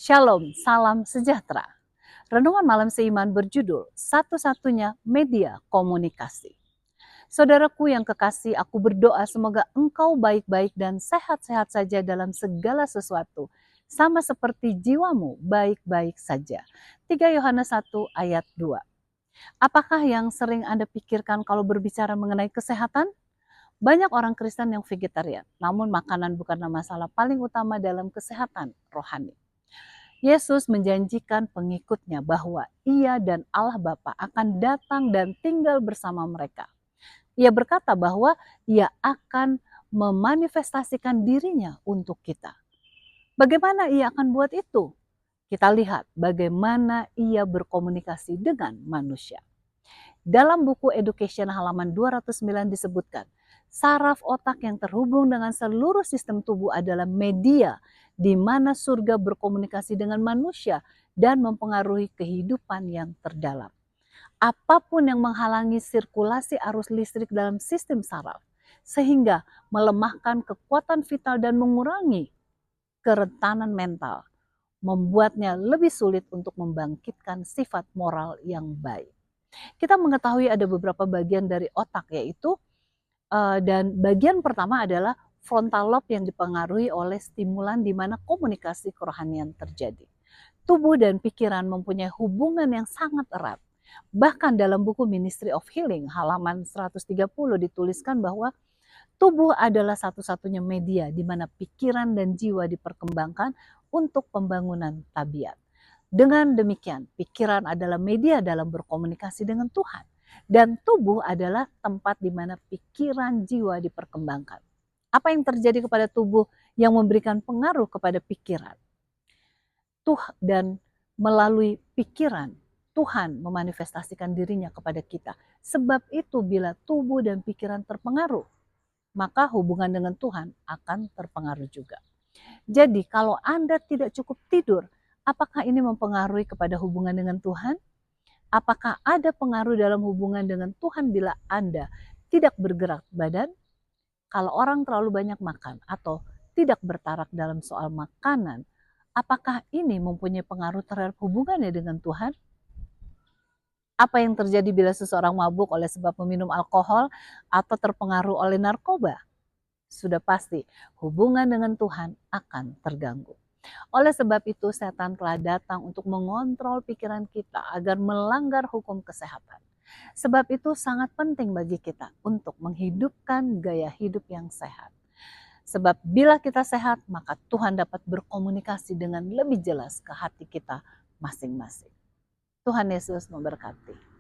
Shalom, salam sejahtera. Renungan malam seiman berjudul Satu-satunya Media Komunikasi. Saudaraku yang kekasih, aku berdoa semoga engkau baik-baik dan sehat-sehat saja dalam segala sesuatu, sama seperti jiwamu baik-baik saja. 3 Yohanes 1 ayat 2. Apakah yang sering Anda pikirkan kalau berbicara mengenai kesehatan? Banyak orang Kristen yang vegetarian, namun makanan bukanlah masalah paling utama dalam kesehatan rohani. Yesus menjanjikan pengikutnya bahwa Ia dan Allah Bapa akan datang dan tinggal bersama mereka. Ia berkata bahwa Ia akan memanifestasikan dirinya untuk kita. Bagaimana Ia akan buat itu? Kita lihat bagaimana Ia berkomunikasi dengan manusia. Dalam buku Education halaman 209 disebutkan, saraf otak yang terhubung dengan seluruh sistem tubuh adalah media di mana surga berkomunikasi dengan manusia dan mempengaruhi kehidupan yang terdalam. Apapun yang menghalangi sirkulasi arus listrik dalam sistem saraf, sehingga melemahkan kekuatan vital dan mengurangi kerentanan mental, membuatnya lebih sulit untuk membangkitkan sifat moral yang baik. Kita mengetahui ada beberapa bagian dari otak, yaitu dan bagian pertama adalah frontal lobe yang dipengaruhi oleh stimulan di mana komunikasi kerohanian terjadi. Tubuh dan pikiran mempunyai hubungan yang sangat erat. Bahkan dalam buku Ministry of Healing halaman 130 dituliskan bahwa tubuh adalah satu-satunya media di mana pikiran dan jiwa diperkembangkan untuk pembangunan tabiat. Dengan demikian, pikiran adalah media dalam berkomunikasi dengan Tuhan. Dan tubuh adalah tempat di mana pikiran jiwa diperkembangkan. Apa yang terjadi kepada tubuh yang memberikan pengaruh kepada pikiran? Dan melalui pikiran, Tuhan memanifestasikan dirinya kepada kita. Sebab itu bila tubuh dan pikiran terpengaruh, maka hubungan dengan Tuhan akan terpengaruh juga. Jadi kalau Anda tidak cukup tidur, apakah ini mempengaruhi kepada hubungan dengan Tuhan? Apakah ada pengaruh dalam hubungan dengan Tuhan bila Anda tidak bergerak badan? Kalau orang terlalu banyak makan atau tidak bertarak dalam soal makanan, apakah ini mempunyai pengaruh terhadap hubungannya dengan Tuhan? Apa yang terjadi bila seseorang mabuk oleh sebab meminum alkohol atau terpengaruh oleh narkoba? Sudah pasti hubungan dengan Tuhan akan terganggu. Oleh sebab itu setan telah datang untuk mengontrol pikiran kita agar melanggar hukum kesehatan. Sebab itu sangat penting bagi kita untuk menghidupkan gaya hidup yang sehat. Sebab bila kita sehat, maka Tuhan dapat berkomunikasi dengan lebih jelas ke hati kita masing-masing. Tuhan Yesus memberkati.